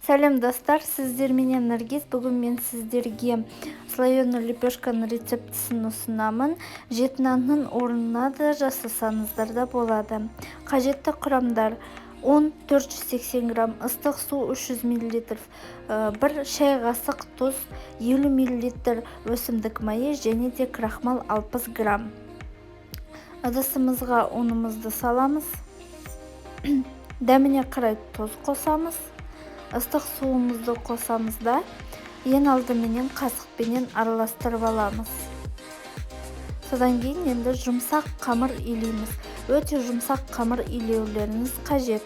Сәлем достар, сіздер менен Наргиз. Бүгін мен сіздерге слоеный лепешканың рецептісін ұсынамын. Жетнанның орнына да жасасаңыздар да болады. Қажетті құрамдар: 10 480 грамм ыстық су 300 мл, 1 шай қасық тұз, 50 мл өсімдік майы және де крахмал 60 грамм. Ыдысымызға ұнымызды саламыз. Дәміне қарай тұз қосамыз. Ыстық суымызды қосамыз да ең алдыменен қасықпенен араластырып аламыз. Содан кейін енді жұмсақ қамыр илейміз. Өте жұмсақ қамыр илеулеріңіз қажет.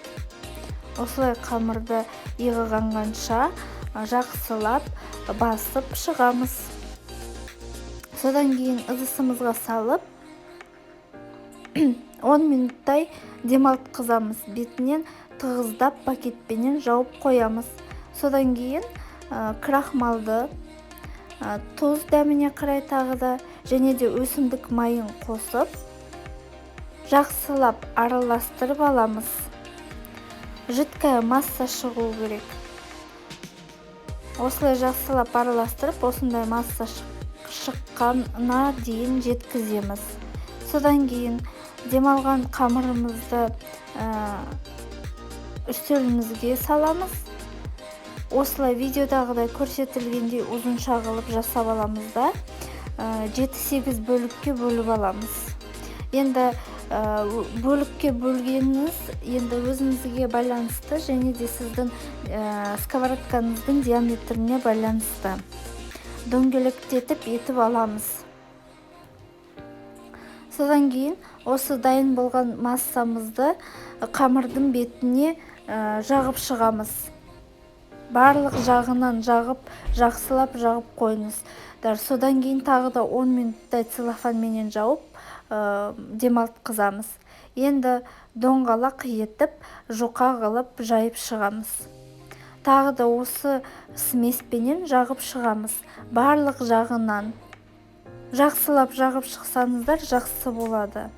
Осылай қамырды иығанғанша жақсылап басып шығамыз. Содан кейін ыдысымызға салып 10 минуттай демалтқызамыз. Бетінен тығыздап пакетпенен жауып қоямыз. Содан кейін крахмалды, тұз дәміне қарай тағы да және де өсімдік майын қосып жақсылап араластырып аламыз. Жидкая масса шығу керек. Осылай жақсылап араластырып, осындай масса шыққанына дейін жеткіземіз. Содан кейін демалған қамырымызды үстелімізге саламыз. Осылай видеодағыдай көрсетілгендей ұзынша қылып жасап аламыз да 7-8 бөлікке бөліп аламыз. Енді бөлікке бөлгеніңіз енді өзіңізге байланысты және де сіздің сковородкаңыздың диаметріне байланысты. Дөңгелектетіп етіп аламыз. Содан кейін осы дайын болған массамызды қамырдың бетіне жағып шығамыз. Барлық жағынан жағып, жақсылап жағып қойыңыз. Содан кейін тағы да 10 минуттай целлофанменен жауып демалтқызамыз. Енді доңғалақ етіп, жұқа қылып жайып шығамыз. Тағы да осы смеспенен жағып шығамыз. Барлық жағынан жақсылап жағып шықсаңыздар жақсы болады.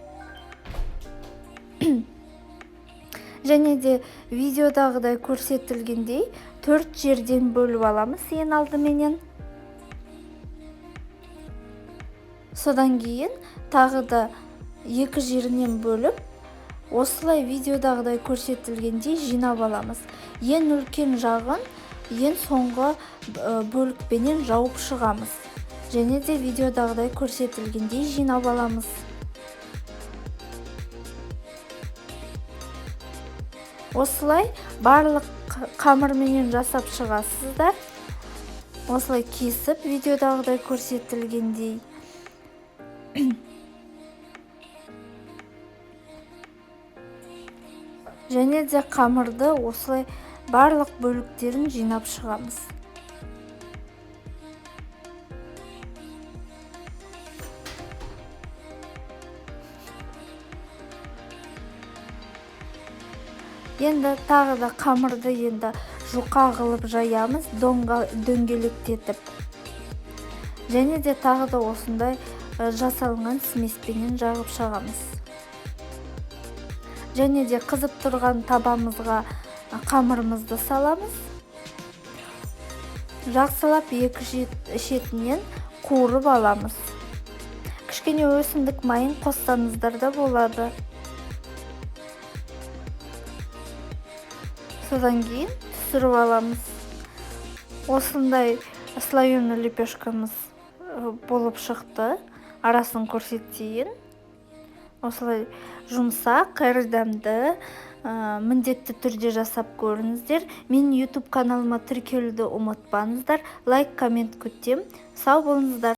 Және де видеодағыдай көрсетілгендей 4 жерден бөліп аламыз ең алдыменен. Содан кейін тағы да 2 жерінен бөліп, осылай видеодағыдай көрсетілгендей жинап аламыз. Ең үлкен жағын ең соңғы бөлікпенен жауып шығамыз. Және де видеодағыдай көрсетілгендей жинап аламыз. Осылай барлық қамырменен жасап шығасыздар. Осылай кесіп видеодағыдай көрсетілгендей. Және де қамырды осылай барлық бөліктерін жинап шығамыз. Енді тағы да қамырды енді жұқа қылып жаямыз, дөңгелектетіп. Және де тағы да осындай жасалынған смеспенен жағып шығамыз. Және де қызып тұрған табамызға қамырымызды саламыз. Жақсылап екі шетінен қуырып аламыз. Кішкене өсімдік майын қоссаңыздар да болады. Содан кейін түсіріп аламыз. Осындай слоеный лепешкамыз болып шықты. Арасын көрсетейін. Осылай жұмсақ, дәмді, міндетті түрде жасап көріңіздер. Менің YouTube каналыма тіркелуді ұмытпаңыздар. Лайк, коммент күтем. Сау болыңыздар.